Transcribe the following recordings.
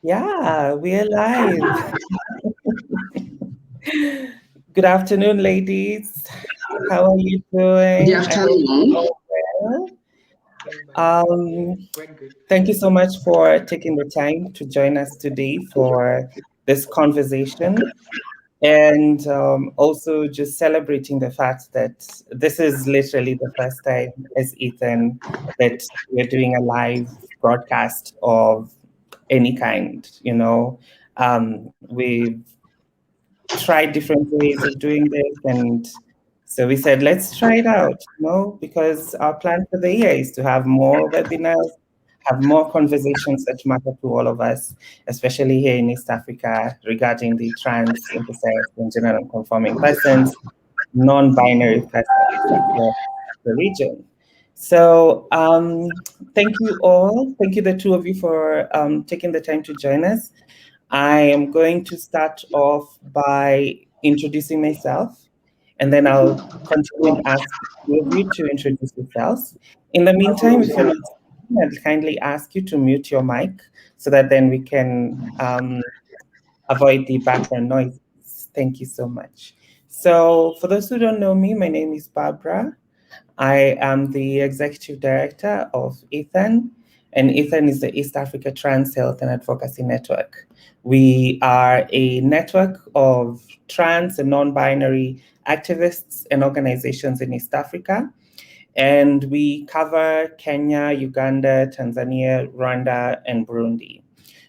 Yeah, we're live. Good afternoon, ladies. How are you Good doing? I hope afternoon. you're well. Hey, buddy. Um, Quite good. Thank you so much for taking the time to join us today for this conversation, and also just celebrating the fact that this is literally the first time as Ethan that we're doing a live broadcast of any kind. We've tried different ways of doing this, and so we said, let's try it out, because our plan for the year is to have more webinars, have more conversations that matter to all of us, especially here in East Africa regarding the trans, intersex, and gender non-conforming persons, non-binary persons across the region. So thank you all. Thank you, the two of you, for taking the time to join us. I am going to start off by introducing myself, and then I'll continue and ask two of you to introduce yourselves. In the meantime, if you're not speaking, I'd kindly ask you to mute your mic so that then we can avoid the background noise. Thank you so much. So, for those who don't know me, my name is Barbara. I am the executive director of EATHAN, and EATHAN is the East Africa Trans Health and Advocacy Network. We are a network of trans and non binary activists and organizations in East Africa. And we cover Kenya, Uganda, Tanzania, Rwanda, and Burundi.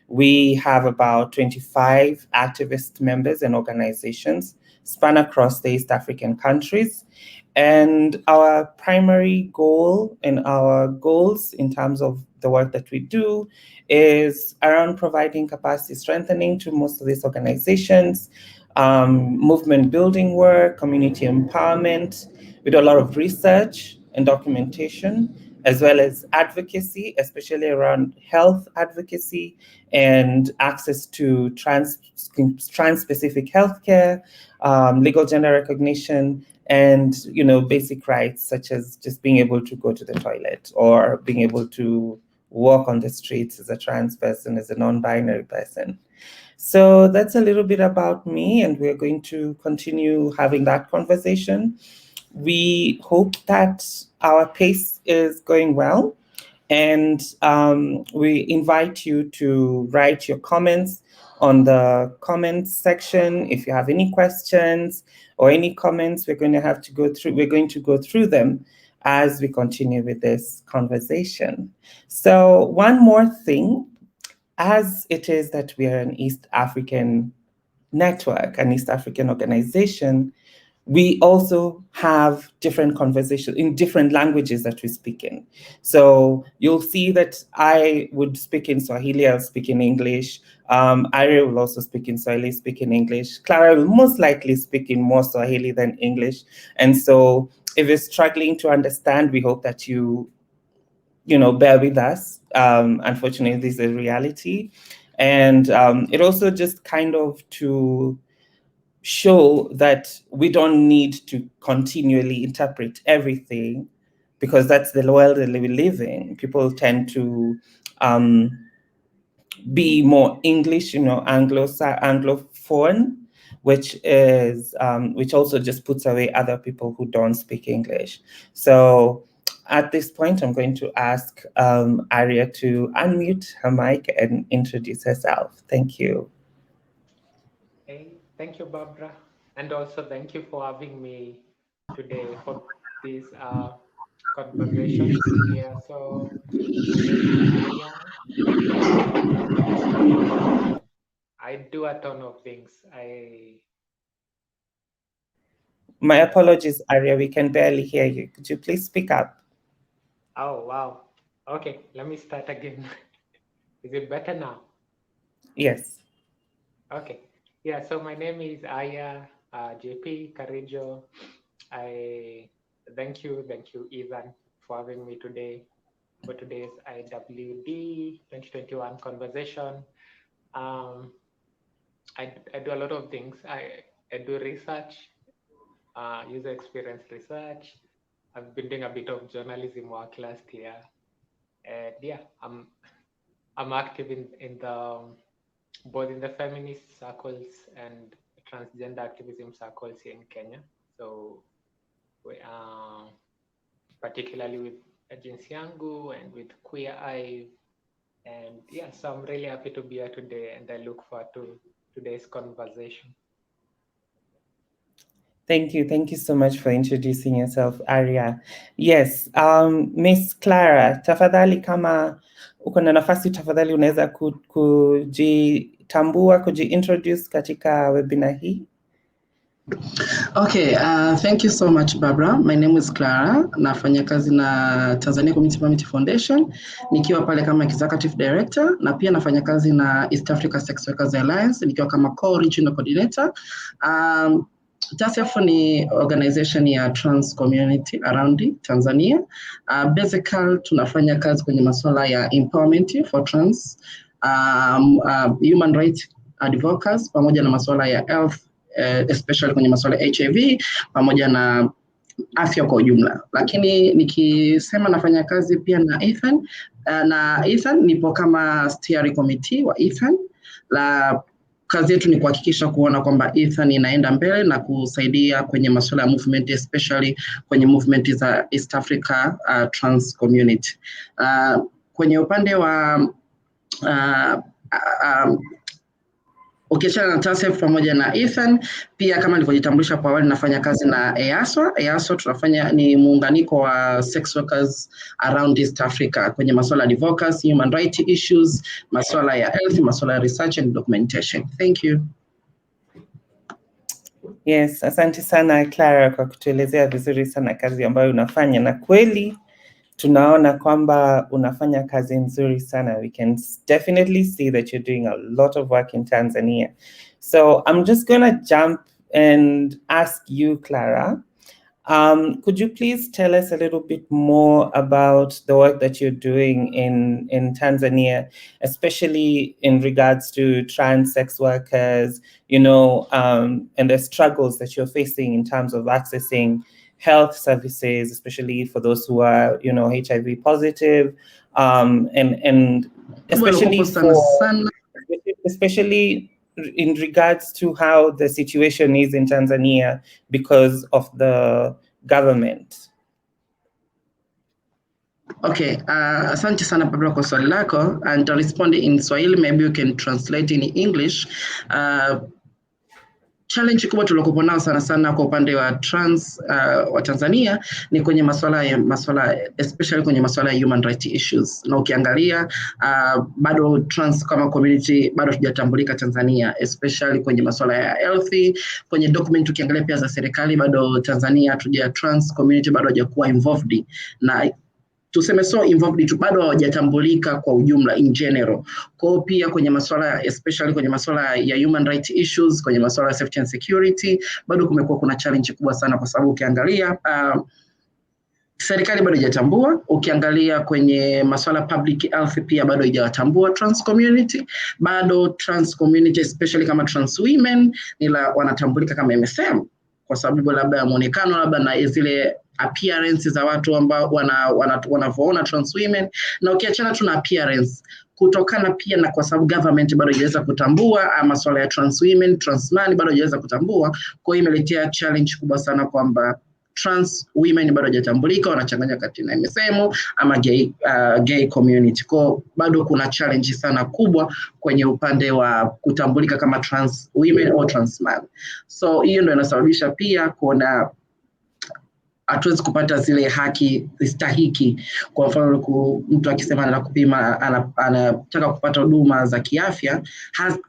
We have about 25 activist members and organizations span across the East African countries. And our primary goal and our goals in terms of the work that we do is around providing capacity strengthening to most of these organizations, movement building work, community empowerment. We do a lot of research and documentation, as well as advocacy, especially around health advocacy and access to trans-specific healthcare, legal gender recognition, and basic rights such as just being able to go to the toilet or being able to walk on the streets as a trans person, as a non-binary person. So that's a little bit about me, and we're going to continue having that conversation. We hope that our pace is going well, and we invite you to write your comments on the comments section. If you have any questions or any comments, we're going to go through them as we continue with this conversation. So one more thing, as it is that we are an East African network, an East African organization, we also have different conversations in different languages that we speak in. So you'll see that I would speak in Swahili, I'll speak in English. Arya will also speak in Swahili, speak in English. Clara will most likely speak in more Swahili than English. And so if you're struggling to understand, we hope that you bear with us. Unfortunately, this is a reality. And it also just kind of to show that we don't need to continually interpret everything, because that's the world that we live in. People tend to be more English, Anglophone, which also just puts away other people who don't speak English. So at this point, I'm going to ask Arya to unmute her mic and introduce herself. Thank you. Hey, thank you, Barbara. And also thank you for having me today for this conversation. Yeah, so my name is Arya. I do a ton of things. My apologies, Arya. We can barely hear you. Could you please speak up? Oh, wow. Okay, let me start again. Is it better now? Yes. Okay. Yeah, so my name is Arya, Jeipea, Karijo. I thank you, Ethan, for having me today for today's IWD 2021 conversation. I do a lot of things. I do research, user experience research. I've been doing a bit of journalism work last year, and yeah, I'm active in the both in the feminist circles and transgender activism circles here in Kenya. So we are particularly with Agency Yangu and with Queer Eye. And yeah, so I'm really happy to be here today, and I look forward to today's conversation. Thank you. Thank you so much for introducing yourself, Arya. Yes, Miss Clara, tafadhali kama uko na nafasi, tafadhali unaweza kujitambua, kujiintroduce katika webinar hii. Okay, thank you so much, Barbara. My name is Clara. Nafanya kazi na Tanzania Community Foundation, nikiwa pale kama Executive Director, na pia nafanya kazi na East Africa Sex Workers Alliance, nikiwa kama Co-Regional Coordinator. TACEF ni organization ya trans community around Tanzania. Basically tunafanya kazi kwenye masuala ya empowerment for trans, human rights advocates, pamoja na masuala ya health, especially kwenye masuala ya HIV pamoja na afya kwa ujumla. Lakini nikisema nafanya kazi pia na EATHAN, nipo kama steering committee wa EATHAN. La kazi yetu ni kuhakikisha kuona kwamba EATHAN inaenda mbele na kusaidia kwenye masuala ya movement, especially kwenye movement za East Africa trans community. Kwenye upande wa ukiachana na TACEF pamoja na EATHAN, pia kama nilivyojitambulisha kwa awali, nafanya kazi na EASO tunafanya ni muunganiko wa sex workers around East Africa kwenye masuala ya advocacy, human rights issues, masuala ya health, masuala ya research and documentation. Thank you. Yes, asante sana Clara kwa kutuelezea vizuri sana kazi ambayo unafanya, na kweli tunaona kwamba unafanya kazi nzuri sana. We can definitely see that you're doing a lot of work in Tanzania. So I'm just going to jump and ask you, Clara, could you please tell us a little bit more about the work that you're doing in Tanzania, especially in regards to trans sex workers, you know, and the struggles that you're facing in terms of accessing health services, especially for those who are, you know, HIV positive, and especially in regards to how the situation is in Tanzania because of the government. Okay, asante sana Barbara kwa swali lako, and I'll respond in Swahili, maybe you can translate in English. Challenge kubwa tulokuwa nao sana kwa upande wa trans wa Tanzania ni kwenye masuala especially kwenye masuala ya human rights issues. Na ukiangalia bado trans kama community bado tujatambulika Tanzania, especially kwenye masuala ya healthy, kwenye document ukiangalia pia za serikali bado Tanzania trans community bado hajakuwa involved, na tuseme so involved tu bado hawajatambulika kwa ujumla in general. Kwa pia kwenye masuala especially kwenye masuala ya human rights issues, kwenye masuala ya safety and security bado kumekuwa kuna challenge kubwa sana, kwa sababu ukiangalia serikali bado haijatambua, ukiangalia kwenye masuala public health pia bado haijatambua trans community, bado trans community especially kama trans women ila wanatambulika kama MSM kwa sababu labda ya muonekano, labda na zile appearance za watu ambao wanavoona trans women, na ukiachana tu na appearance kutokana pia na kwa sababu government bado haiweza kutambua masuala ya trans women, trans man bado haiweza kutambua. Kwa hiyo imeletea challenge kubwa sana kwamba trans women bado hajatambulika, wanachanganya kati na MSM ama gay community. Kwa bado kuna challenge sana kubwa kwenye upande wa kutambulika kama trans women au trans man. So hiyo ndio inasababisha pia kuona hatuwezi kupata zile haki stahiki. Kwa mfano mtu akisema anataka kupima, anataka kupata huduma za kiafya,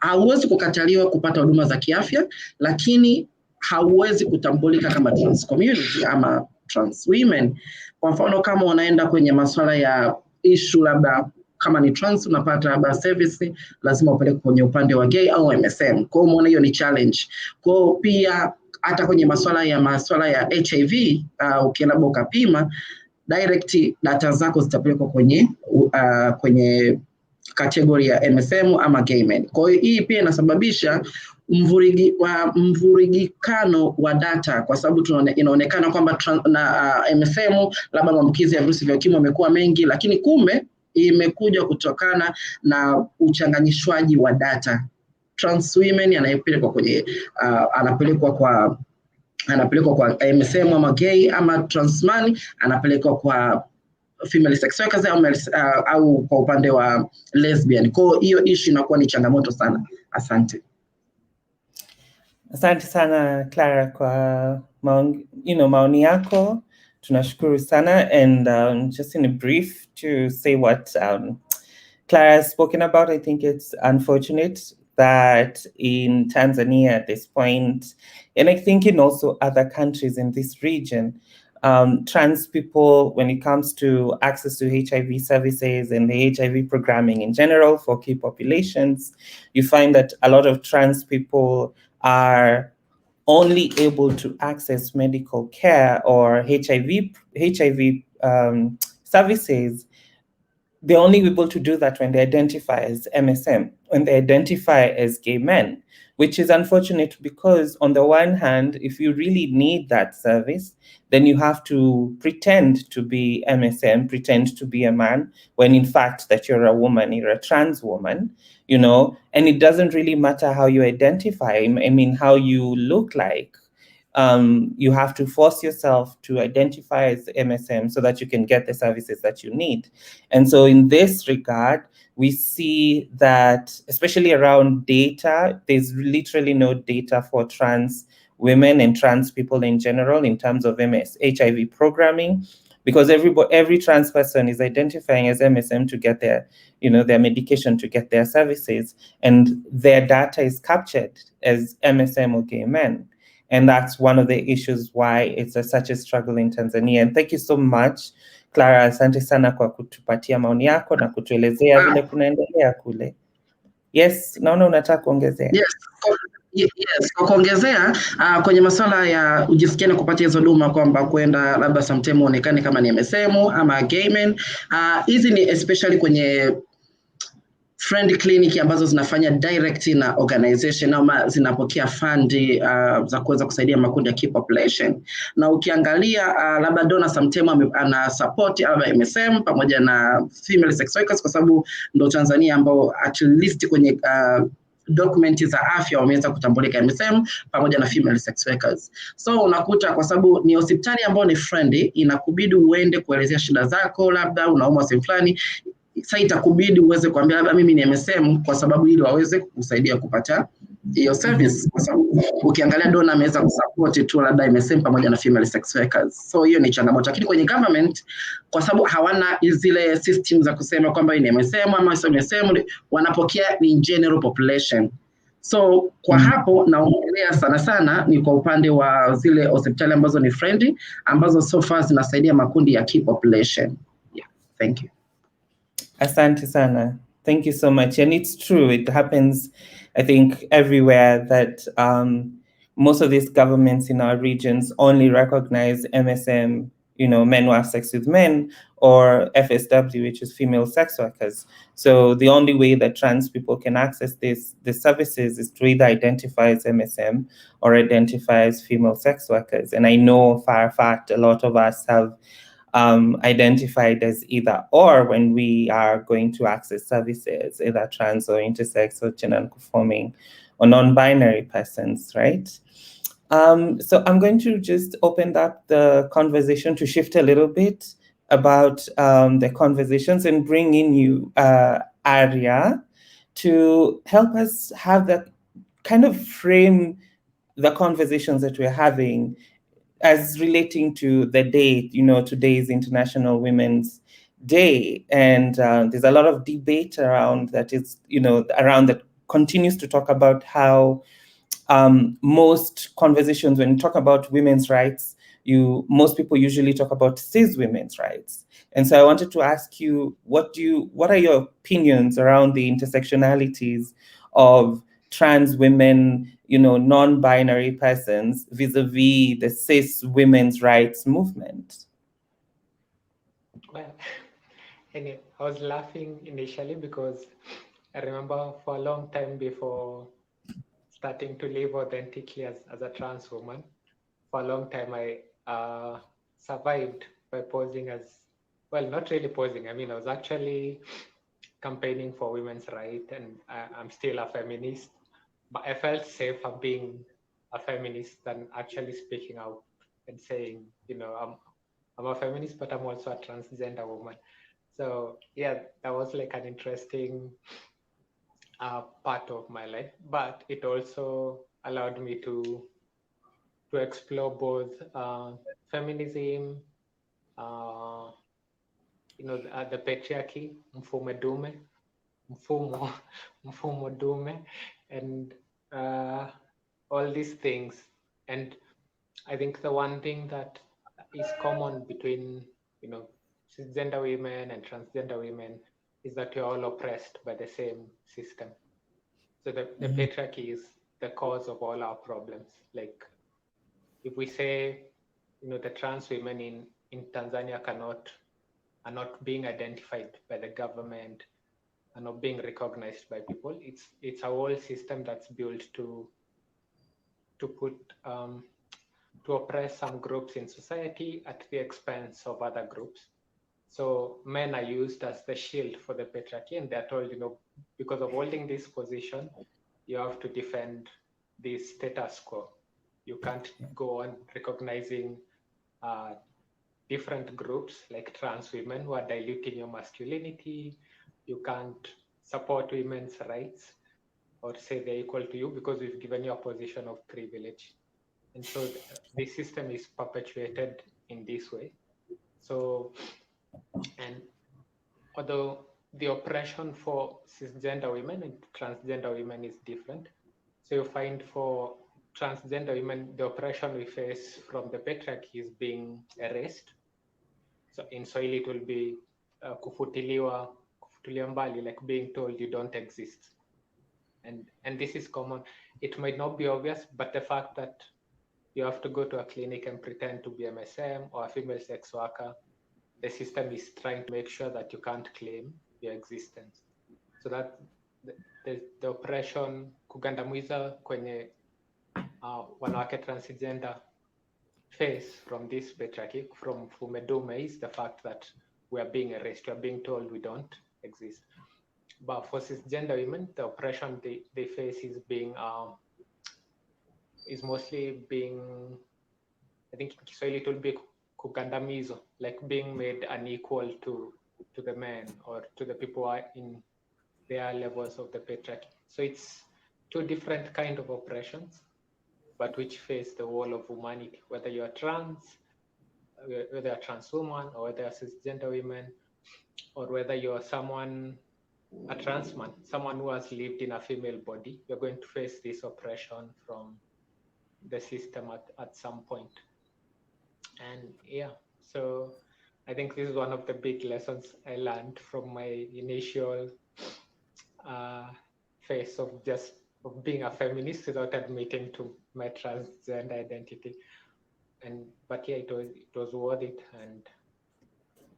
hauwezi kukataliwa kupata huduma za kiafya, lakini hauwezi kutambulika kama trans community ama trans women. Kwa mfano kama unaenda kwenye masuala ya issue labda kama ni trans unapata labda service, lazima upeleke kwenye upande wa gay au MSM. Kwa hiyo umeona hiyo ni challenge. Kwa hiyo pia hata kwenye masuala ya HIV ukienda ukapima direct data zako zitapelekwa kwenye category ya MSM ama gay men. Kwa hiyo hii pia inasababisha mvurugikano wa data, kwa sababu inaonekana kwamba MSM labda maambukizi ya virusi vya ukimwi yamekuwa mengi, lakini kumbe imekuja kutokana na uchanganyishwaji wa data. trans women anayepelekwa kwenye anapelekwa kwa MSM ama gay, ama trans man anapelekwa kwa female sex workers au kwa upande wa lesbian. Kwa hiyo issue inakuwa ni changamoto sana. Asante. Asante sana Clara kwa maoni yako. Tunashukuru sana, and just in a brief to say what Clara has spoken about, I think it's unfortunate that in Tanzania at this point, and I think in also other countries in this region, trans people, when it comes to access to HIV services and the HIV programming in general for key populations, you find that a lot of trans people are only able to access medical care or HIV services. They're only able to do that when they identify as MSM, when they identify as gay men, which is unfortunate because on the one hand, if you really need that service, then you have to pretend to be MSM, pretend to be a man, when in fact that you're a woman, you're a trans woman, and it doesn't really matter how you identify, I mean, how you look like. You have to force yourself to identify as MSM so that you can get the services that you need. And so in this regard, we see that, especially around data, there's literally no data for trans women and trans people in general in terms of HIV programming, because every trans person is identifying as MSM to get their medication, to get their services, and their data is captured as MSM or gay men. And that's one of the issues why it's such a struggle in Tanzania. And thank you so much, Clara. Asante sana kwa kutupatia maoni yako na kutuelezea vile kunaendelea kule. Yes, naona unataka kuongezea. Yes, kwa kuongezea kwenye masuala ya ujisikia na kupata hizo huduma, kwamba kwenda labda sometime uonekane kama ni MSM ama gay men, hizi ni especially kwenye friend clinic ambazo zinafanya direct na organization ama zinapokea fund za kuweza kusaidia makundi ya key population. Na ukiangalia labda donor sometime ana support labda MSM pamoja na female sex workers, kwa sababu ndo Tanzania ambao at least kwenye document za afya wameweza kutambulika MSM pamoja na female sex workers. So unakuta kwa sababu ni hospitali ambao ni friendly, inakubidi uende kuelezea shida zako, labda unaumwa sehemu fulani, sasa itakubidi uweze kuambia labda mimi ni MSM, kwa sababu ili waweze kukusaidia kupata hiyo service, kwa sababu ukiangalia donor ameweza kusupport tu labda MSM pamoja na female sex workers. So hiyo ni changamoto, lakini kwenye government kwa sababu hawana zile system za kusema kwamba ni MSM ama sio MSM, wanapokea in general population. So kwa hapo naongelea sana ni kwa upande wa zile hospitali ambazo ni friendly, ambazo so far zinasaidia makundi ya key population. Yeah, thank you. Asante sana. Thank you so much. And it's true, it happens, I think, everywhere that most of these governments in our regions only recognize MSM, men who have sex with men, or FSW, which is female sex workers. So the only way that trans people can access the services is to either identify as MSM or identify as female sex workers. And I know for a fact a lot of us have identified as either or when we are going to access services, either trans or intersex or gender non-conforming or non-binary persons, right? So I'm going to just open up the conversation to shift a little bit about the conversations and bring in you, Arya, to help us have that kind of frame the conversations that we're having as relating to the date. Today is International Women's Day, and there's a lot of debate around that. Around that continues to talk about how most conversations, when you talk about women's rights, most people usually talk about cis women's rights. And so I wanted to ask you, what are your opinions around the intersectionalities of trans women, non-binary persons vis-a-vis the cis women's rights movement? Well, anyway, I was laughing initially because I remember for a long time before starting to live authentically as a trans woman, for a long time I survived by posing as, well, not really posing. I mean, I was actually campaigning for women's rights, and I'm still a feminist. but I felt safer being a feminist than actually speaking out and saying, I'm a feminist, but I'm also a transgender woman. So yeah, that was like an interesting part of my life, but it also allowed me to explore both feminism, the patriarchy, mfumo, mfumo dume, and all these things. And I think the one thing that is common between, cisgender women and transgender women is that you're all oppressed by the same system. So the patriarchy is the cause of all our problems. Like if we say, the trans women in Tanzania are not being identified by the government, are not being recognized by people. It's a whole system that's built to put to oppress some groups in society at the expense of other groups. So men are used as the shield for the patriarchy, and they're told, because of holding this position, you have to defend this status quo. You can't go on recognizing different groups like trans women who are diluting your masculinity. You can't support women's rights or say they're equal to you because we've given you a position of privilege. And so the system is perpetuated in this way. So, and although the oppression for cisgender women and transgender women is different, so you find for transgender women, the oppression we face from the patriarchy is being erased. So in Swahili, it will be kufutiliwa mbali, like being told you don't exist. And this is common. It might not be obvious, but the fact that you have to go to a clinic and pretend to be MSM or a female sex worker, the system is trying to make sure that you can't claim your existence. So that the oppression kugandamiza kwenye wanawake transgender face from this patriarchy, from fumedume, is the fact that we are being erased, we are being told we don't exist. But for cisgender women, the oppression they face is mostly being, I think in Kiswahili it will be kugandamizo, like being made unequal to the men or to the people who are in their levels of the patriarchy. So it's two different kind of oppressions, but which face the whole of humanity, whether you're trans, whether you're a trans woman, or whether you're cisgender women, or whether you're a trans man, someone who has lived in a female body, you're going to face this oppression from the system at some point. And yeah, so I think this is one of the big lessons I learned from my initial phase of being a feminist without admitting to my transgender identity. But yeah, it was worth it,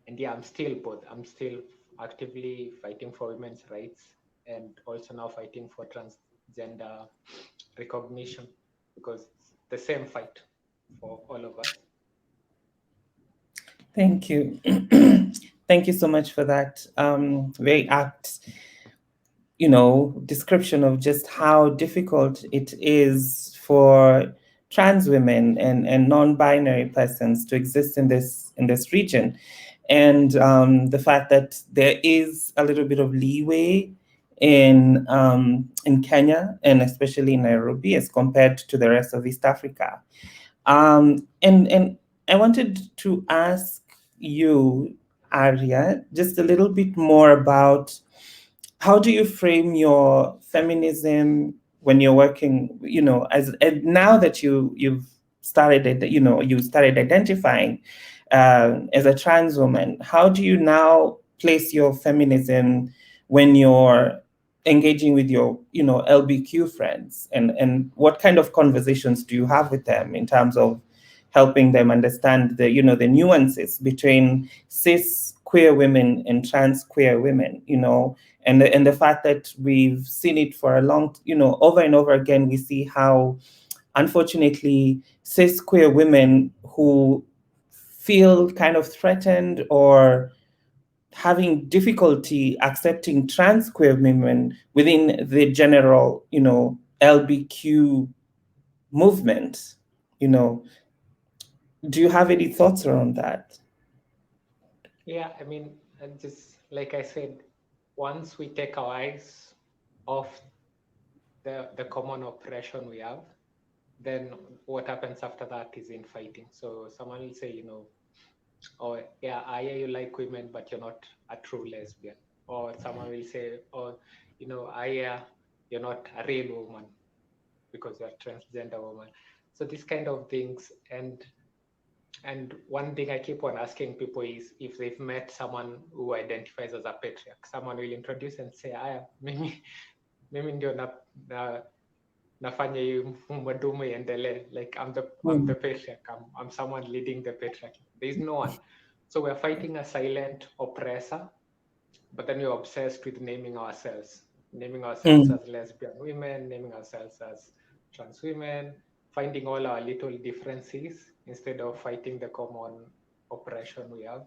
and yeah, I'm still both. I'm still actively fighting for women's rights and also now fighting for transgender recognition, because it's the same fight for all of us. Thank you. Thank you so much for that very apt, description of just how difficult it is for trans women and non-binary persons to exist in this region. And the fact that there is a little bit of leeway in Kenya and especially in Nairobi as compared to the rest of East Africa. And I wanted to ask you, Arya, just a little bit more about how do you frame your feminism when you're working, as now that you've started, you started identifying as a trans woman. How do you now place your feminism when you're engaging with your, LBQ friends, and what kind of conversations do you have with them in terms of helping them understand the, the nuances between cis queer women and trans queer women, and the fact that we've seen it for a long, over and over again, we see how, unfortunately, cis queer women who feel kind of threatened or having difficulty accepting trans queer women within the general, LBQ movement, you know. Do you have any thoughts around that? Yeah, I mean, just like I said, once we take our eyes off the common oppression we have, then what happens after that is infighting. So someone will say, oh yeah, Arya, you like women, but you're not a true lesbian. Or someone will say, oh, Arya, you're not a real woman because you're a transgender woman. So these kind of things. And one thing I keep on asking people is if they've met someone who identifies as a patriarch. Someone will introduce and say, Aya, mimi ndio nafanya hii madumu iendelee. Like I'm the patriarch. I'm someone leading the patriarchy. There is no one. So we're fighting a silent oppressor, but then we're obsessed with naming ourselves as lesbian women, naming ourselves as trans women, finding all our little differences instead of fighting the common oppression we have.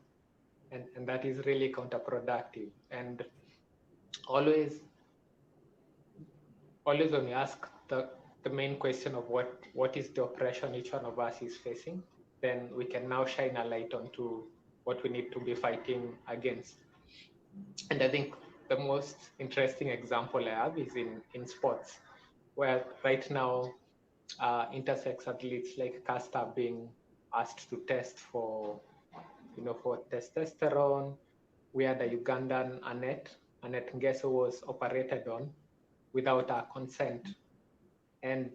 And that is really counterproductive. And always when we ask the main question of what is the oppression each one of us is facing, then we can now shine a light onto what we need to be fighting against. And I think the most interesting example I have is in sports, where right now intersex athletes like Casta are being asked to test for testosterone. We had a Ugandan Annette Ngeso was operated on without our consent. And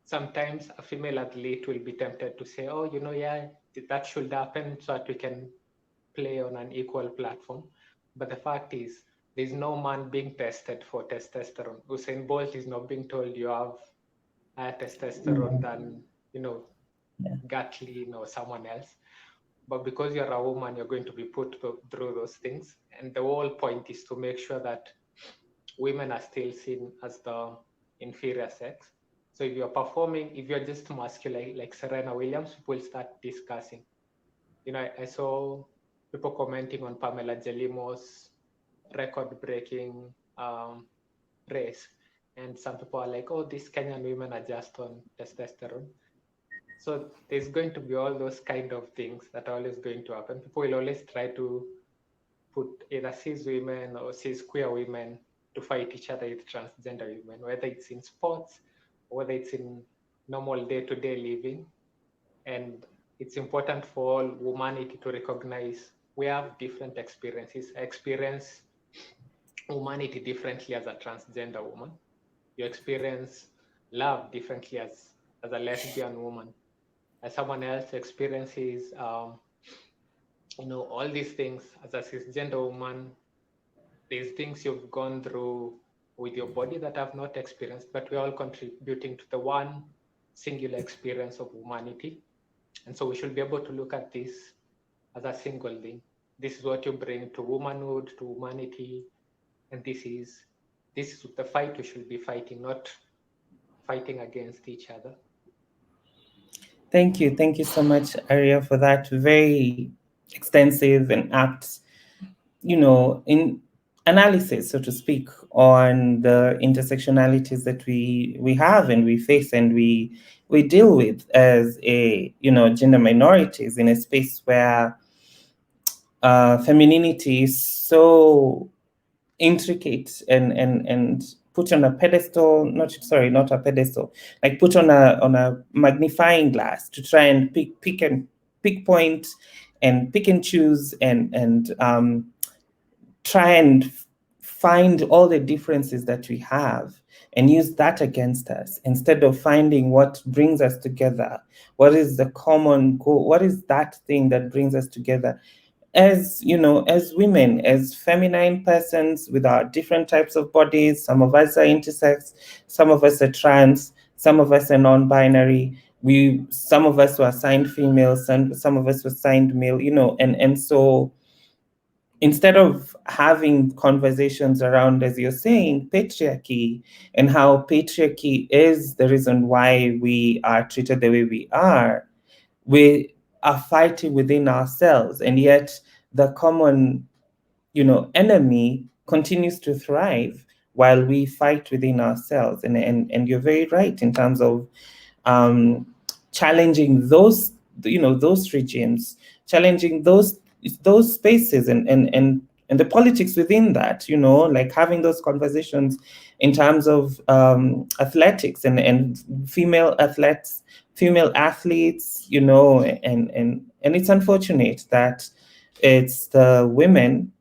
sometimes a female athlete will be tempted to say, oh, yeah, that should happen so that we can play on an equal platform. But the fact is, there's no man being tested for testosterone. Usain Bolt is not being told you have higher testosterone than, Gatlin or someone else. But because you're a woman, you're going to be put through those things. And the whole point is to make sure that women are still seen as the inferior sex. So if you're just masculine, like Serena Williams, people start discussing. I saw people commenting on Pamela Gelimo's record-breaking race, and some people are like, "Oh, these Kenyan women are just on testosterone." So there's going to be all those kind of things that are always going to happen. People will always try to put either cis women or cis queer women to fight each other with transgender women, whether it's in sports, or whether it's in normal day-to-day living. And it's important for all humanity to recognize we have different experiences. I experience humanity differently as a transgender woman. You experience love differently as a lesbian woman. As someone else experiences, all these things as a cisgender woman. There's things you've gone through with your body that I've not experienced, but we're all contributing to the one singular experience of humanity. And so we should be able to look at this as a single thing. This is what you bring to womanhood, to humanity, and this is the fight we should be fighting, not fighting against each other. Thank you so much, Arya, for that very extensive and apt, in analysis, so to speak, on the intersectionalities that we have and we face and we deal with as gender minorities in a space where femininity is so intricate and put on a pedestal, not a pedestal, like put on a magnifying glass to try and pick point and pick and choose and try and find all the differences that we have and use that against us instead of finding what brings us together. What is the common goal? What is that thing that brings us together? As as women, as feminine persons with our different types of bodies, some of us are intersex, some of us are trans, some of us are non-binary. Some of us were assigned female, some of us were assigned male. And so instead of having conversations around, as you're saying, patriarchy and how patriarchy is the reason why we are treated the way we are, we are fighting within ourselves, and yet the common enemy continues to thrive while we fight within ourselves. And you're very right in terms of challenging those, those regimes, challenging those spaces and the politics within that, like having those conversations in terms of athletics and female athletes, and it's unfortunate that it's the women,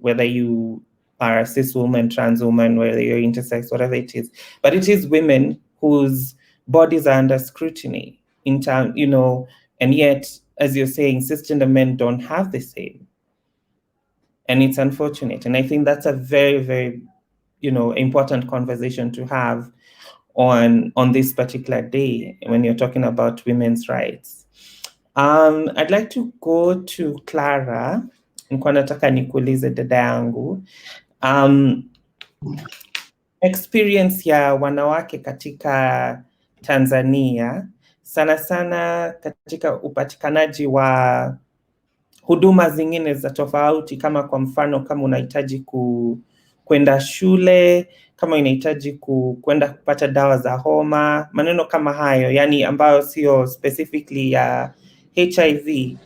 whether you are a cis woman, trans woman, whether you're intersex, whatever it is, but it is women whose bodies are under scrutiny in time, and yet, as you're saying, cisgender men don't have the same. And it's unfortunate. And I think that's a very, very, important conversation to have on this particular day when you're talking about women's rights. I'd like to go to Clara. Nilikuwa nataka nikuulize dada yangu. Experience ya wanawake katika Tanzania, sana sana katika upatikanaji wa huduma zingine za tofauti, kama kwa mfano kama unahitaji kwenda shule, kama unahitaji kwenda kupata dawa za homa, maneno kama hayo, yani ambayo sio specifically ya HIV.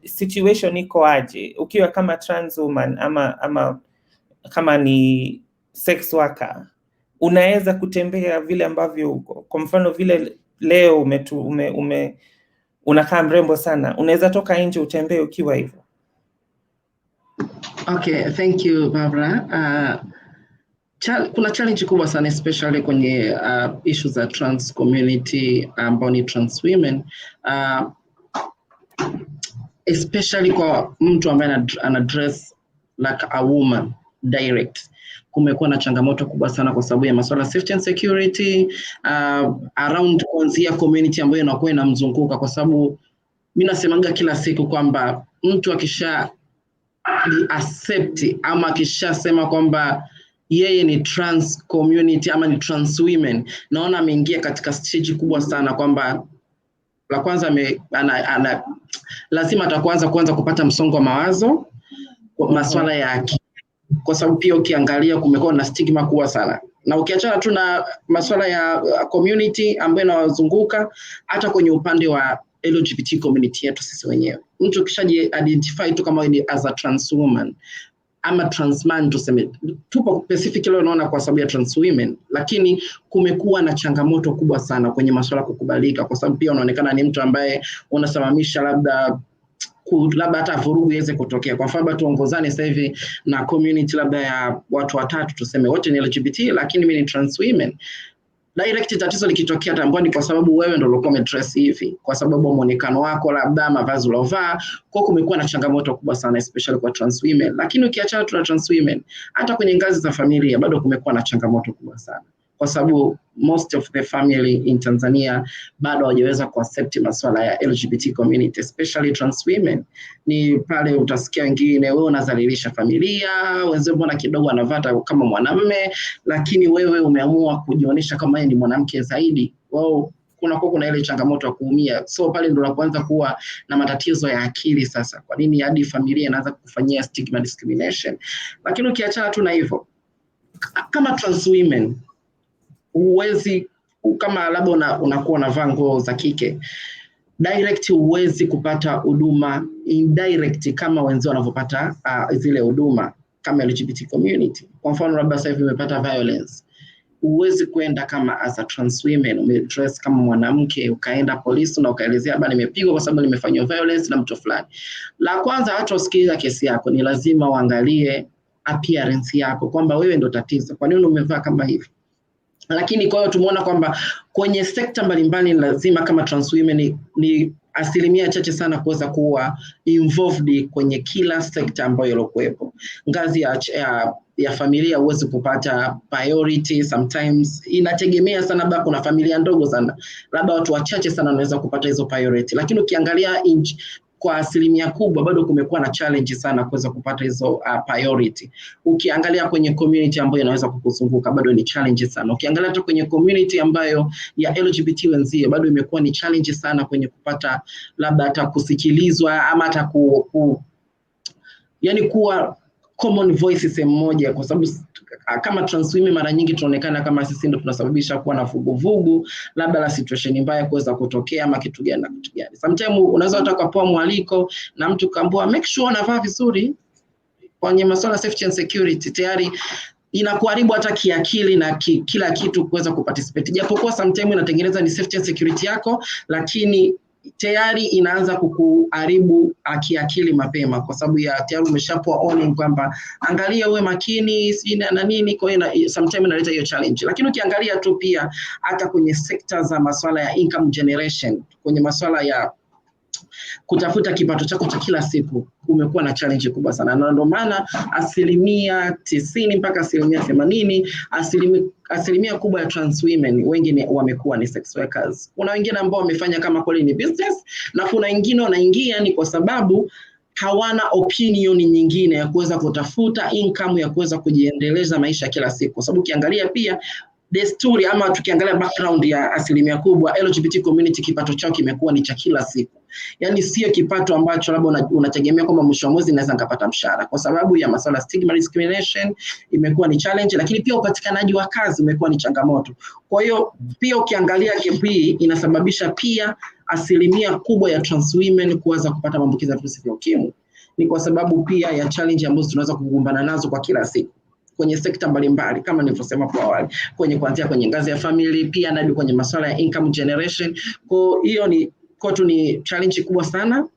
Situation iko aje ukiwa kama trans woman ama kama ni sex worker? Unaweza kutembea vile ambavyo uko, kwa mfano vile leo unakaa mrembo sana, unaweza toka nje utembee ukiwa hivyo? Okay, thank you Barbara. Kuna challenge kubwa sana especially kwenye issues za trans community ambao ni trans women, especially kwa mtu ambaye ana dress like a woman direct. Kumekuwa na changamoto kubwa sana kwa sababu ya masuala safety and security around kuanzia community ambayo inakuwa inamzunguka, kwa sababu mimi nasemanga kila siku kwamba mtu akisha accept ama akishasema kwamba yeye ni trans community ama ni trans women, naona ameingia katika stage kubwa sana, kwamba la kwanza lazima atakuanza kupata msongo wa mawazo kwa masuala ya akili, kwa sababu pia ukiangalia kumekuwa na stigma kubwa sana, na ukiachana tu na masuala ya community ambayo inawazunguka, hata kwenye upande wa LGBT community yetu sisi wenyewe, mtu kishaji identify tu kama ni as a trans woman ama trans man, tuseme tupo specifically unaona kwa sababu ya trans women, lakini kumekuwa na changamoto kubwa sana kwenye masuala kukubalika, kwa sababu pia unaonekana ni mtu ambaye unasimamisha labda hata vurugu iweze kutokea. Kwa mfano tuongozane sasa hivi na community labda ya watu watatu, tuseme wote ni LGBT lakini mimi ni trans women, direct tatizo likitokea tamboni kwa sababu wewe ndio ulikuwa umedress hivi, kwa sababu muonekano wako labda mavazi ulovaa, kwa kumekuwa na changamoto kubwa sana especially kwa trans women. Lakini ukiachana tu na trans women, hata kwenye ngazi za familia bado kumekuwa na changamoto kubwa sana, kwa sababu most of the family in Tanzania bado hawajaweza kuaccept masuala ya LGBT community especially trans women. Ni pale utasikia wengine wewe unazalilisha familia, wenzao mbona kidogo anavata kama mwanamume, lakini wewe umeamua kujionyesha kama ni mwanamke zaidi. Wao kuna ile changamoto ya kuumia. So pale ndio unaanza kuwa na matatizo ya akili sasa. Kwa nini hadi familia inaanza kufanyia stigma discrimination? Lakini ukiachana tu na hivyo, kama trans women uwezi, kama labda unakuwa unavaa nguo za kike direct, uwezi kupata huduma indirect kama wenzao wanavyopata zile huduma kama LGBT community. Kwa mfano labda sasa hivi umepata violence, uwezi kwenda kama as a trans women umedress kama mwanamke ukaenda polisi na ukaelezea labda nimepigwa kwa sababu nimefanywa violence na mtu fulani. La kwanza hata usikiliza kesi yako, ni lazima uangalie appearance yako kwamba wewe ndio tatizo, kwa nini umevaa kama hivi. Lakini kwa hiyo tumeona kwamba kwenye sekta mbalimbali lazima kama trans women ni asilimia chache sana kuweza kuwa involved kwenye kila sekta ambayo ilokuwepo. Ngazi ya familia uweze kupata priority, sometimes inategemea sana, labda kuna familia ndogo sana, labda watu wachache sana wanaweza kupata hizo priority. Lakini ukiangalia kwa asilimia kubwa bado kumekuwa na challenge sana kuweza kupata hizo priority. Ukiangalia kwenye community ambayo inaweza kukuzunguka bado ni challenge sana. Ukiangalia hata kwenye community ambayo ya LGBT wenzio bado imekuwa ni challenge sana kwenye kupata labda hata kusikilizwa ama hata yani kuwa common voice sehemu moja, kwa sababu kama trans women mara nyingi tunaonekana kama sisi ndio tunasababisha kuwa na vuguvugu labda la situation mbaya kuweza kutokea ama kitu gani na kitu gani. Sometimes unaweza utaka poa mwaliko na mtu kaambua make sure unavaa vizuri kwenye masuala safety and security, tayari inakuharibu hata kiakili na kila kitu kuweza kuparticipate. Japokuwa sometimes inatengeneza ni safety and security yako, lakini tayari inaanza kukuharibu kiakili mapema, kwa sababu ya tayari umeshapoa warning kwamba angalia uwe makini sina na nini. Kwa hiyo sometimes inaleta hiyo challenge. Lakini ukiangalia tu pia hata kwenye sekta za masuala ya income generation, kwenye masuala ya kutafuta kipato chako cha kila siku, umekuwa na challenge kubwa sana, na ndio maana 90% mpaka 80%, asilimia kubwa ya trans women wengi wamekuwa ni sex workers. Kuna wengine ambao wamefanya kama kweli ni business, na kuna wengine wanaingia ni kwa sababu hawana opinion nyingine ya kuweza kutafuta income ya kuweza kujiendeleza maisha kila siku. Kwa sababu ukiangalia pia desturi ama tukiangalia background ya asilimia kubwa LGBT community, kipato chao kimekuwa ni cha kila siku. Yani sio kipato ambacho labda unategemea kwamba mwisho wa mwezi naweza nikapata mshahara, kwa sababu ya masuala stigma discrimination imekuwa ni challenge, lakini pia upatikanaji wa kazi umekuwa ni changamoto. Kwa hiyo pia ukiangalia gap hii inasababisha pia asilimia kubwa ya trans women kuanza kupata maambukizi ya virusi vya ukimwi, ni kwa sababu pia ya challenge ambazo tunaweza kukumbana nazo kwa kila siku kwenye sekta mbalimbali kama nilivyosema kwa awali, kuanzia kwenye ngazi ya family, pia hadi kwenye masuala ya income generation. Kwa hiyo ni kwetu ni challenge kubwa sana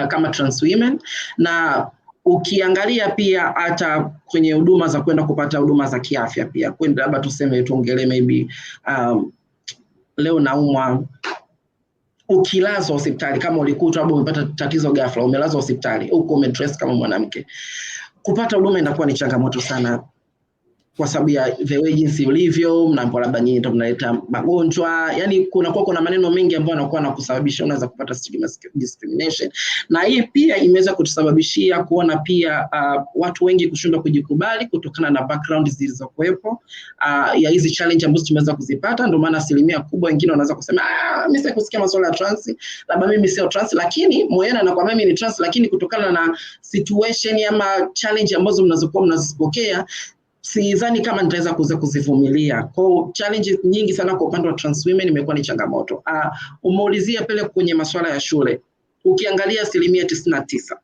kama trans women. Na ukiangalia pia hata kwenye huduma za kwenda kupata huduma za kiafya, pia kwenda labda tuseme tuongelee maybe leo naumwa, ukilazwa hospitali, kama ulikutwa labda umepata tatizo ghafla, umelazwa hospitali huko umedress kama mwanamke, kupata huduma inakuwa ni changamoto sana, kwa sababu ya the way jinsi ulivyo, mnaambiwa labda nyinyi ndio mnaleta magonjwa. Yani kuna maneno mengi ambayo yanakuwa na kusababisha unaweza kupata stigma discrimination. Na hii pia imeweza kutusababishia kuona pia watu wengi kushindwa kujikubali kutokana na background zilizokuwepo ya hizi challenge ambazo tumeweza kuzipata. Ndio maana asilimia kubwa wengine wanaweza kusema mimi sitaki kusikia masuala ya trans, labda mimi sio trans, lakini moyoni anakuwa mimi ni trans, lakini kutokana na situation ama challenge ambazo mnazokuwa mnazipokea sidhani kama nitaweza kuzivumilia. Kwa challenges nyingi sana kwa upande wa trans women imekuwa ni changamoto. Umeulizia pale kwenye masuala ya shule. Ukiangalia 99%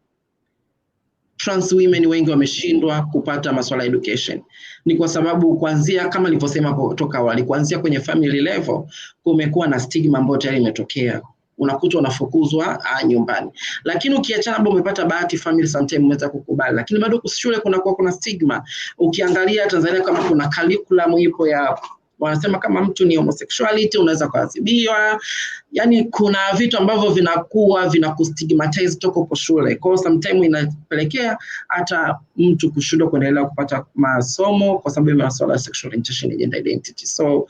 trans women wengi wameshindwa kupata masuala ya education. Ni kwa sababu kuanzia kama nilivyosema kutoka awali, kuanzia kwenye family level kumekuwa na stigma ambayo tayari imetokea. Unakuta unafukuzwa nyumbani. Lakini ukiachana labda umepata bahati family sometimes umeweza kukubali, lakini bado shule kuna stigma. Ukiangalia Tanzania kama kuna curriculum ipo ya wanasema kama mtu ni homosexuality unaweza kuadhibiwa. Yani kuna vitu ambavyo vinakustigmatize toka kwa shule. Kwa sometimes inapelekea hata mtu kushindwa kuendelea kupata masomo kwa sababu ya masuala ya sexual orientation and gender identity. So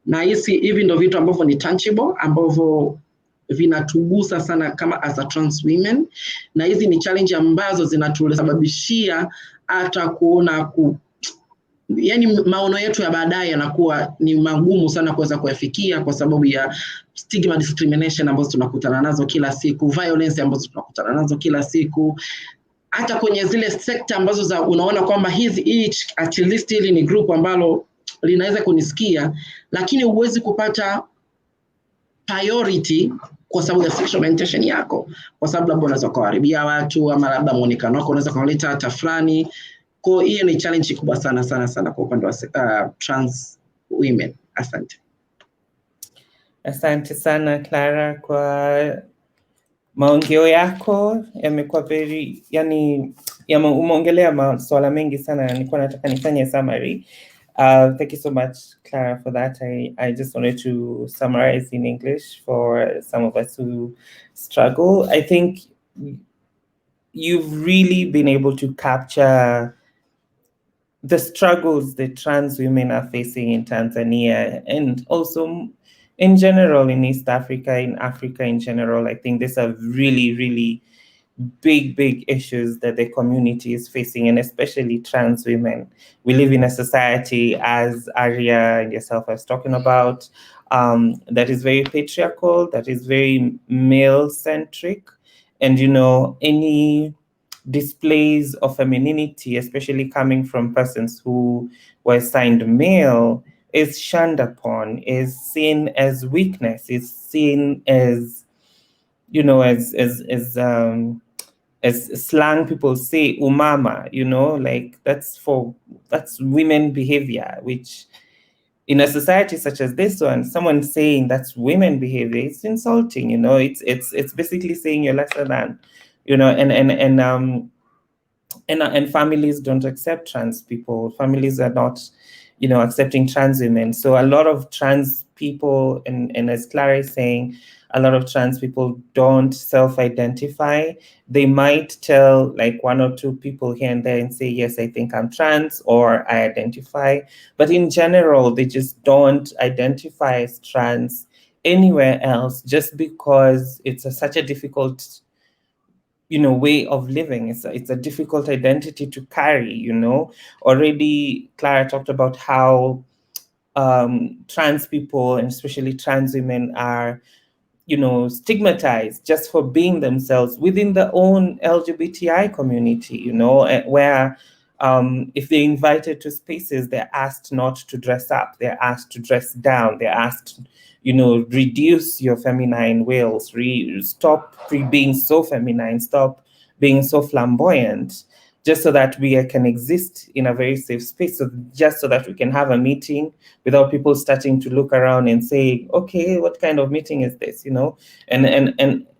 na hivi ndio vitu ambavyo ni tangible ambavyo vinatugusa sana kama as a trans women, na hizi ni challenge ambazo zinatusababishia hata kuona yani maono yetu ya baadaye yanakuwa ni magumu sana kuweza kuyafikia kwa sababu ya stigma discrimination ambazo tunakutana nazo kila siku, violence ambazo tunakutana nazo kila siku, hata kwenye zile sekta ambazo unaona kwamba hizi at least hili ni group ambalo linaweza kunisikia, lakini huwezi kupata priority kwa sababu ya sexual orientation yako, kwa sababu labda unaweza kuharibia watu ama labda muonekano wako unaweza kuleta hata fulani. Kwa hiyo ni challenge kubwa sana kwa upande wa trans women. Asante. Asante sana Clara kwa maongeo yako, yamekuwa very umeongelea masuala mengi sana, nilikuwa nataka nifanye summary. Thank you so much, Clara, for that. I just wanted to summarize in English for some of us who struggle. I think you've really been able to capture the struggles that trans women are facing in Tanzania and also in general in East Africa, in Africa in general. I think these are really, really big issues that the community is facing, and especially trans women. We live in a society, as Arya and yourself was talking about, that is very patriarchal, that is very male-centric, and any displays of femininity, especially coming from persons who were assigned male, is shunned upon, is seen as weakness, is seen as, you know, as slang people say, umama, you know, like that's women behavior, which in a society such as this one, someone saying that's women behavior, it's insulting, you know, it's basically saying you're lesser than, you know, and families don't accept trans people. Families are not, you know, accepting trans women. So a lot of trans people, and as Clara is saying, a lot of trans people don't self-identify. They might tell like one or two people here and there and say, yes, I think I'm trans or I identify. But in general, they just don't identify as trans anywhere else just because it's such a difficult, you know, way of living. It's a difficult identity to carry, you know. Already Clara talked about how trans people, and especially trans women, are, you know, stigmatized just for being themselves within their own LGBTI community, you know, where if they're invited to spaces, they're asked not to dress up, they're asked to dress down, they're asked, you know, reduce your feminine ways, stop being so feminine, stop being so flamboyant, just so that we can exist in a very safe space, so just so that we can have a meeting without people starting to look around and say, okay, what kind of meeting is this, you know? And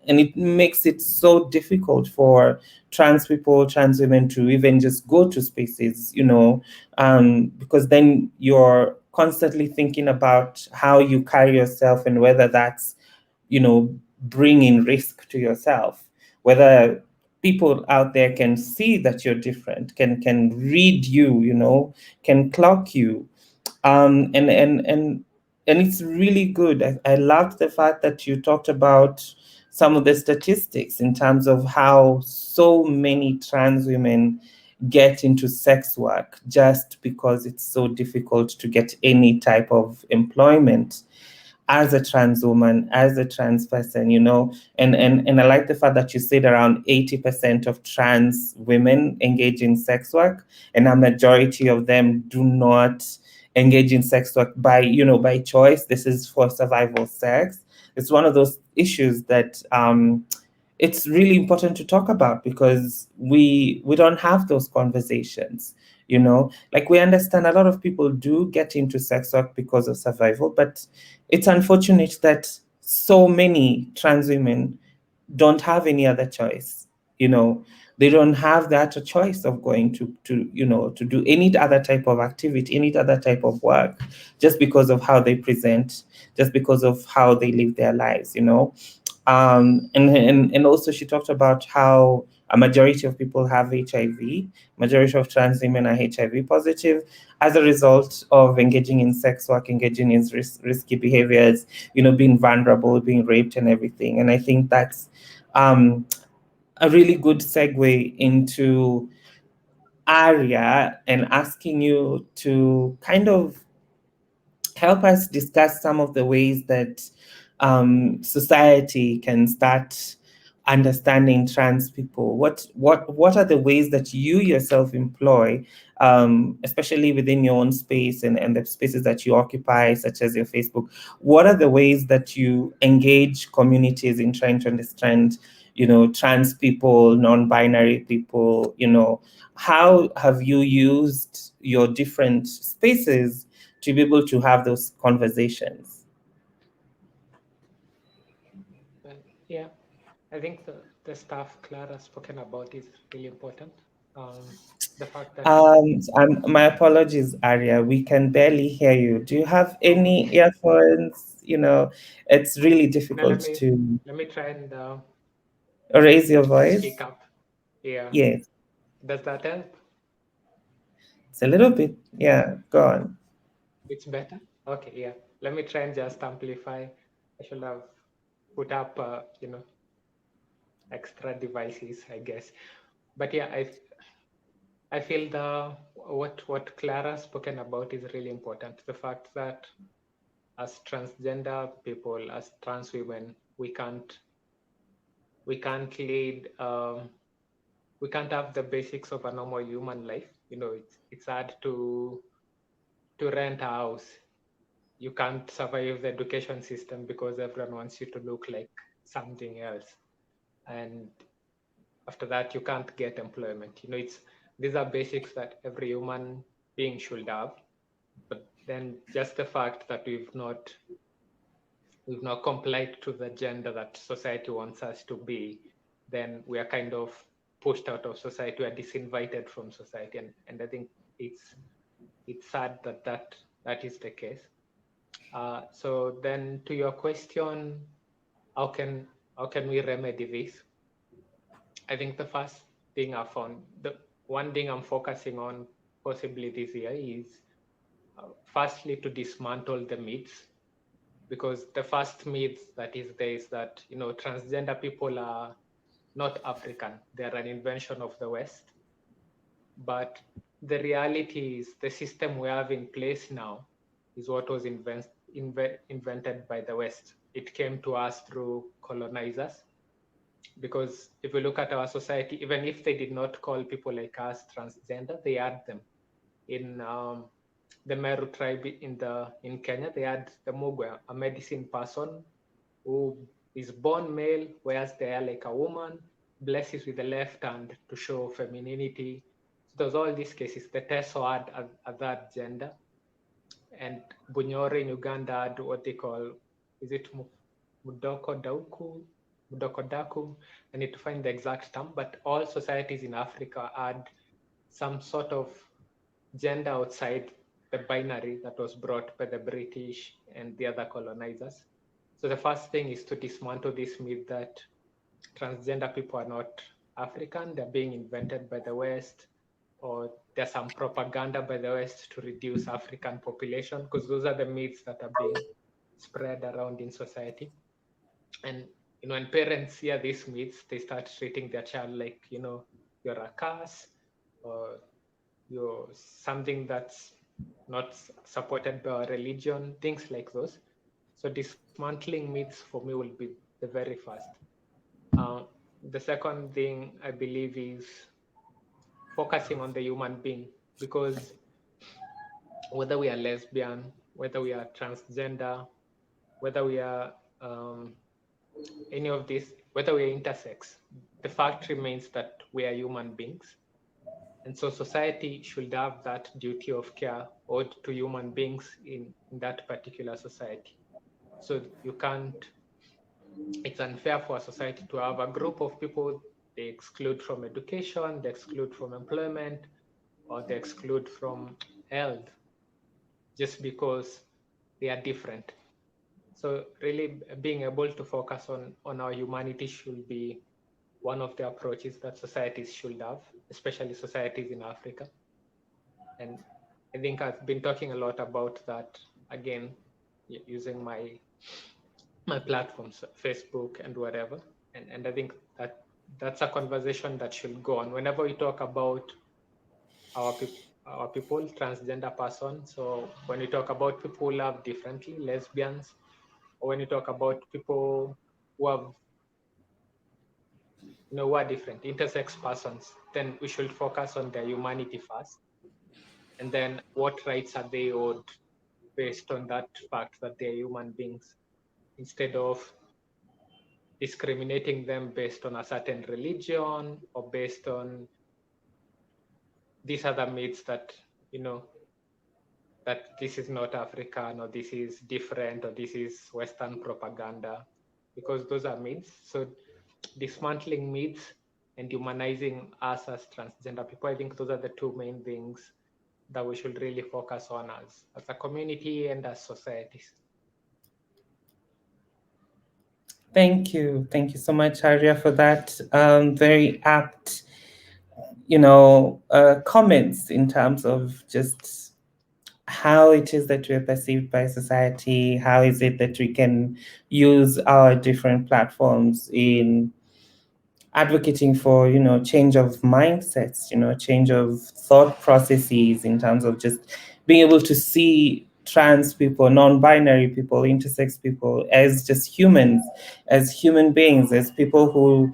it makes it so difficult for trans people, trans women to even just go to spaces, you know, because then you're constantly thinking about how you carry yourself and whether that's, you know, bringing risk to yourself, whether people out there can see that you're different, can read you, you know, can clock you. And it's really good. I loved the fact that you talked about some of the statistics in terms of how so many trans women get into sex work just because it's so difficult to get any type of employment as a trans woman, as a trans person, you know. And I like the fact that you said around 80% of trans women engage in sex work, and a majority of them do not engage in sex work by, you know, by choice. This is for survival sex. It's one of those issues that it's really important to talk about, because we don't have those conversations, you know. Like, we understand a lot of people do get into sex work because of survival, but it's unfortunate that so many trans women don't have any other choice, you know. They don't have that choice of going to you know, to do any other type of activity, any other type of work, just because of how they present, just because of how they live their lives, you know. And also she talked about how a majority of people have HIV. Majority of trans women are HIV positive as a result of engaging in sex work, engaging in risky behaviors, you know, being vulnerable, being raped and everything. And I think that's a really good segue into Arya, and asking you to kind of help us discuss some of the ways that society can start understanding trans people. What are the ways that you yourself employ, especially within your own space and the spaces that you occupy, such as your Facebook? What are the ways that you engage communities in trying to understand, you know, trans people, non-binary people? You know, how have you used your different spaces to be able to have those conversations? Yeah, I think the stuff Clara spoken about is really important. The fact that My apologies, Arya. We can barely hear you. Do you have any earphones? You know, it's really now difficult to let me try and raise your to speak voice. up. Yeah, Yes, does that help? it's a little bit. Yeah, go on. It's better. Okay, yeah. Let me try and just amplify. I should have put up, you know, extra devices, I guess. But yeah, I feel what Clara spoken about is really important. The fact that as transgender people, as trans women, we can't lead we can't have the basics of a normal human life. It's hard to rent a house. You can't survive the education system because everyone wants you to look like something else. And after that, you can't get employment. These are basics that every human being should have. But then just the fact that we've not complied to the gender that society wants us to be, then we are kind of pushed out of society. We are disinvited from society. And I think it's sad that is the case. So then to your question, how can we remedy this? I think the first thing I found, the one thing I'm focusing on possibly this year is firstly to dismantle the myths, because the first myth that is there is that transgender people are not African. They're an invention of the West. But the reality is the system we have in place now is what was invented by the West. It came to us through colonizers. Because if we look at our society, even if they did not call people like us transgender, they had them. In the Meru tribe in Kenya, they had the Mugwe, a medicine person who is born male, wears the hair like a woman, blesses with the left hand to show femininity. So there's all these cases. The Teso had that gender. And Bunyore in Uganda had what they call, is it Mudokodaku? I need to find the exact term, but all societies in Africa had some sort of gender outside the binary that was brought by the British and the other colonizers. So the first thing is to dismantle this myth that transgender people are not African, they're being invented by the West, or there's some propaganda by the West to reduce African population, because those are the myths that are being spread around in society. And when parents hear these myths, they start treating their child like, you're a curse, or you're something that's not supported by our religion, things like those. So dismantling myths for me will be the very first. The second thing I believe is focusing on the human being, because whether we are lesbian, whether we are transgender, whether we are any of this, whether we are intersex, the fact remains that we are human beings. And so society should have that duty of care owed to human beings in that particular society. So it's unfair for a society to have a group of people they exclude from education, they exclude from employment, or they exclude from health just because they are different. So really being able to focus on our humanity should be one of the approaches that societies should have, especially societies in Africa. And I think I've been talking a lot about that, again, using my platforms, Facebook and whatever. And I think that's a conversation that should go on. Whenever we talk about our people, transgender persons, so when we talk about people who love differently, lesbians, or when you talk about people who have, who are different, intersex persons, then we should focus on their humanity first. And then what rights are they owed based on that fact that they're human beings, instead of discriminating them based on a certain religion or based on these other myths that, that this is not African, or this is different, or this is Western propaganda, because those are myths. So dismantling myths and humanizing us as transgender people, I think those are the two main things that we should really focus on as a community and as societies. Thank you so much, Arya, for that very apt, comments in terms of just how it is that we're perceived by society, how is it that we can use our different platforms in advocating for, change of mindsets, change of thought processes in terms of just being able to see trans people, non-binary people, intersex people as just humans, as human beings, as people who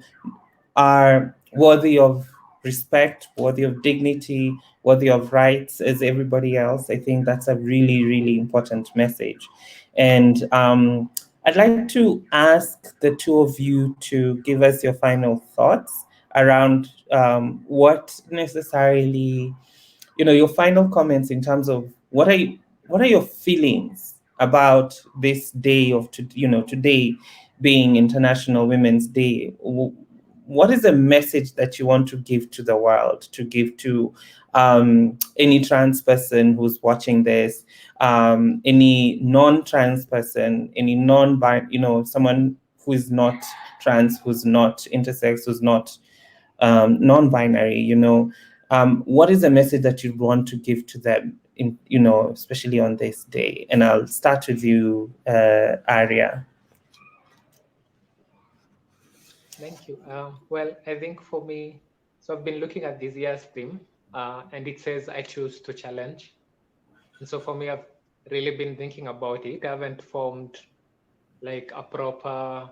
are worthy of respect, worthy of dignity, worthy of rights as everybody else. I think that's a really, really important message. And I'd like to ask the two of you to give us your final thoughts around what necessarily, your final comments in terms of what are your feelings about this day of today being International Women's Day. What is the message that you want to give to the world, to give to any trans person who's watching this, any non-trans person, any someone who is not trans, who's not intersex, who's not non-binary, what is the message that you want to give to them, especially on this day? And I'll start with you, Arya. Thank you. Well, I think for me, so I've been looking at this year's theme, and it says, I choose to challenge. And so for me, I've really been thinking about it. I haven't formed like a proper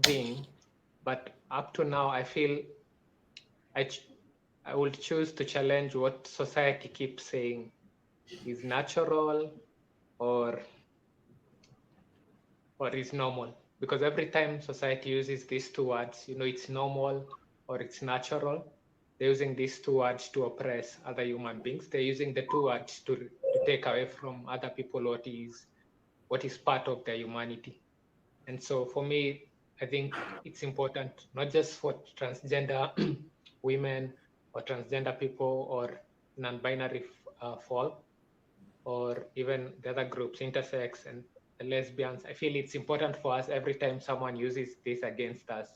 thing, but up to now, I feel I would choose to challenge what society keeps saying is natural or is normal. Because every time society uses these two words, it's normal or it's natural, they're using these two words to oppress other human beings. They're using the two words to take away from other people what is part of their humanity. And so for me, I think it's important, not just for transgender women or transgender people or non-binary folk, or even the other groups, intersex and lesbians. I feel it's important for us every time someone uses this against us,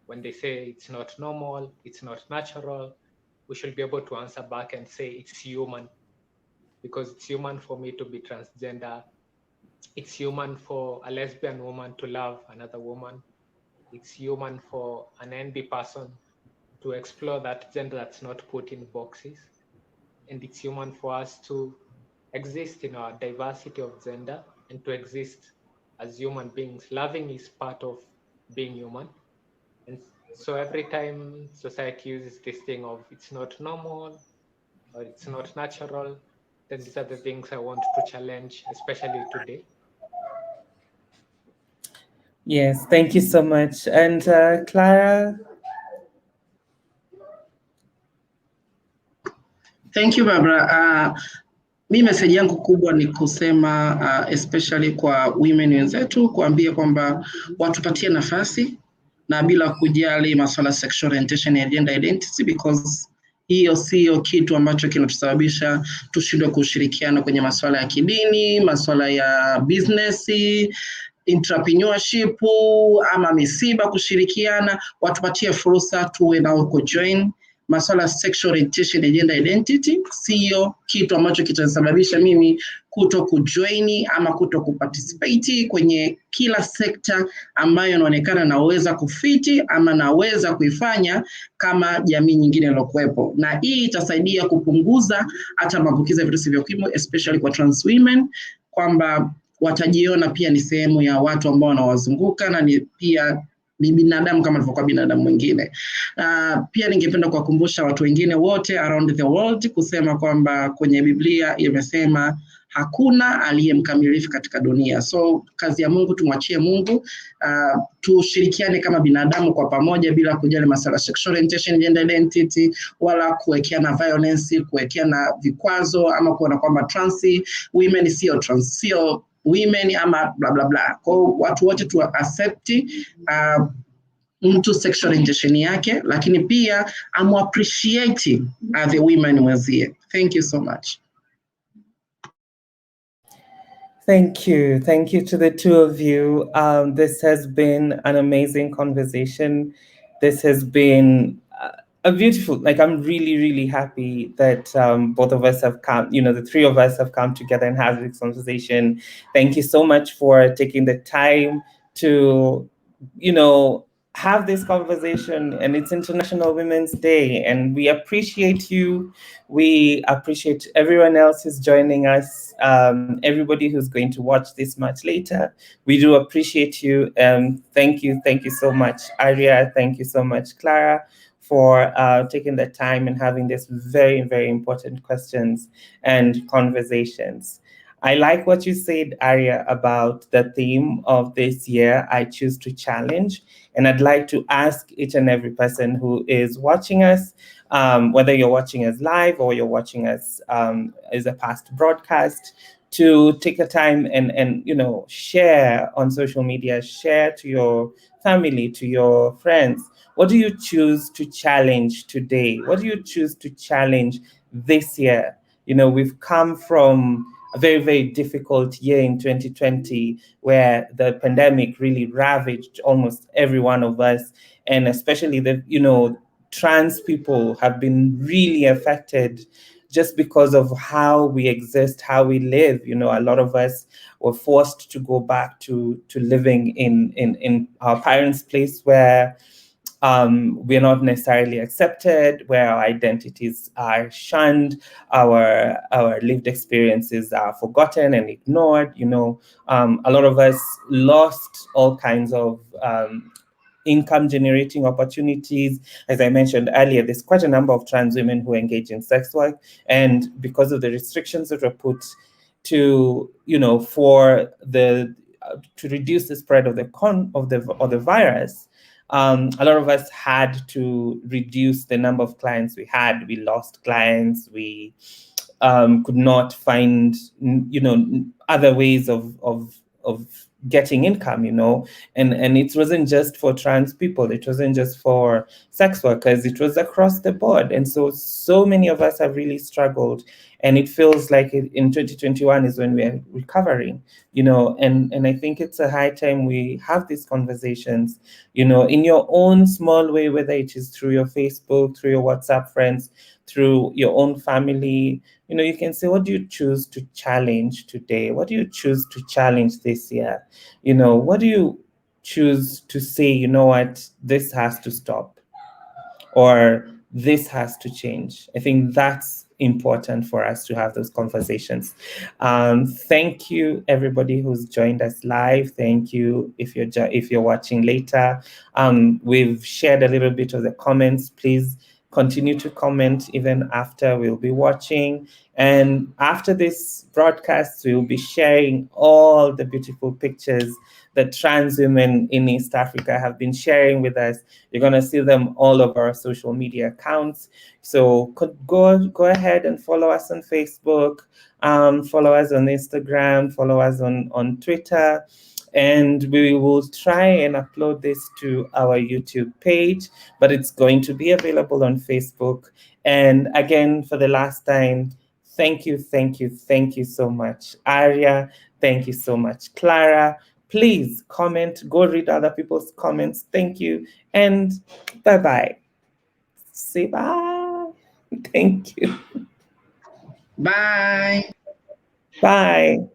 when they say it's not normal, it's not natural, we should be able to answer back and say it's human, because it's human for me to be transgender. It's human for a lesbian woman to love another woman. It's human for an NB person to explore that gender that's not put in boxes. And it's human for us to exist in our diversity of gender and to exist as human beings. Loving is part of being human. And so every time society uses this thing of it's not normal or it's not natural, then these are the things I want to challenge, especially today. Yes, thank you so much. And Clara? Thank you, Barbara. Mi message yangu kubwa ni kusema especially kwa women wenzetu, kuambia kwamba watupatie nafasi na bila kujali masuala sexual orientation and gender identity, because hiyo sio kitu ambacho kinatusababisha tushindwe kushirikiana kwenye masuala ya kidini, masuala ya business, entrepreneurship ama misiba, kushirikiana. Watupatie fursa tuwe nao kujoin. Masuala sexual orientation and gender identity sio kitu ambacho kitasababisha mimi kuto kujoin ama kuto kuparticipate kwenye kila sekta ambayo inaonekana naweza kufiti ama naweza kuifanya kama jamii nyingine iliyokuepo. Na hii itasaidia kupunguza hata maambukizi ya virusi vya ukimwi, especially kwa trans women, kwamba watajiona pia ni sehemu ya watu ambao wanawazunguka na ni pia ni binadamu kama alivyokuwa binadamu mwingine. Pia ningependa kuwakumbusha watu wengine wote around the world kusema kwamba kwenye Biblia imesema hakuna aliye mkamilifu katika dunia. So kazi ya Mungu tumwachie Mungu, tushirikiane kama binadamu kwa pamoja bila kujali masuala sexual orientation, gender identity, wala kuwekeana violence, kuwekeana vikwazo ama kuona kwamba trans women sio women ama bla bla bla. Kwa watu wote tu accept mtu sexual orientation yake, lakini pia appreciate the women wenzie. Thank you so much. Thank you. Thank you to the two of you. This has been an amazing conversation. This has been a beautiful, I'm really, really happy that both of us have come, the three of us have come together and have this conversation. Thank you so much for taking the time to, have this conversation. And it's International Women's Day, and we appreciate you. We appreciate everyone else who's joining us, everybody who's going to watch this much later. We do appreciate you. Thank you so much, Arya. Thank you so much, Clara, for taking the time and having these very, very important questions and conversations. I like what you said, Arya, about the theme of this year, I Choose to Challenge. And I'd like to ask each and every person who is watching us, whether you're watching us live or you're watching us as a past broadcast, to take the time and share on social media, share to your family, to your friends. What do you choose to challenge today? What do you choose to challenge this year? We've come from a very, very difficult year in 2020 where the pandemic really ravaged almost every one of us. And especially trans people have been really affected just because of how we exist, how we live. A lot of us were forced to go back to living in our parents' place where we're not necessarily accepted, where our identities are shunned, our lived experiences are forgotten and ignored. A lot of us lost all kinds of income generating opportunities. As I mentioned earlier, there's quite a number of trans women who engage in sex work, and because of the restrictions that were put to for the to reduce the spread of the virus, a lot of us had to reduce the number of clients we had. We lost clients. We could not find other ways of getting income, and it wasn't just for trans people, it wasn't just for sex workers, it was across the board. And so many of us have really struggled, and it feels like in 2021 is when we're recovering, and I think it's a high time we have these conversations, in your own small way, whether it is through your Facebook, through your WhatsApp friends, through your own family. You can say, what do you choose to challenge today? What do you choose to challenge this year? What do you choose to say, what, this has to stop, or this has to change? I think that's important for us to have those conversations. Thank you, everybody who's joined us live. Thank you if you're watching later. We've shared a little bit of the comments. Please continue to comment even after we'll be watching. And after this broadcast, we'll be sharing all the beautiful pictures that trans women in East Africa have been sharing with us. You're going to see them all over our social media accounts. So go ahead and follow us on Facebook, follow us on Instagram, follow us on Twitter. And we will try and upload this to our YouTube page, but it's going to be available on Facebook. And again, for the last time, thank you so much, Arya. Thank you so much, Clara. Please comment, go read other people's comments. Thank you, and bye-bye. Say bye. Thank you. Bye. Bye.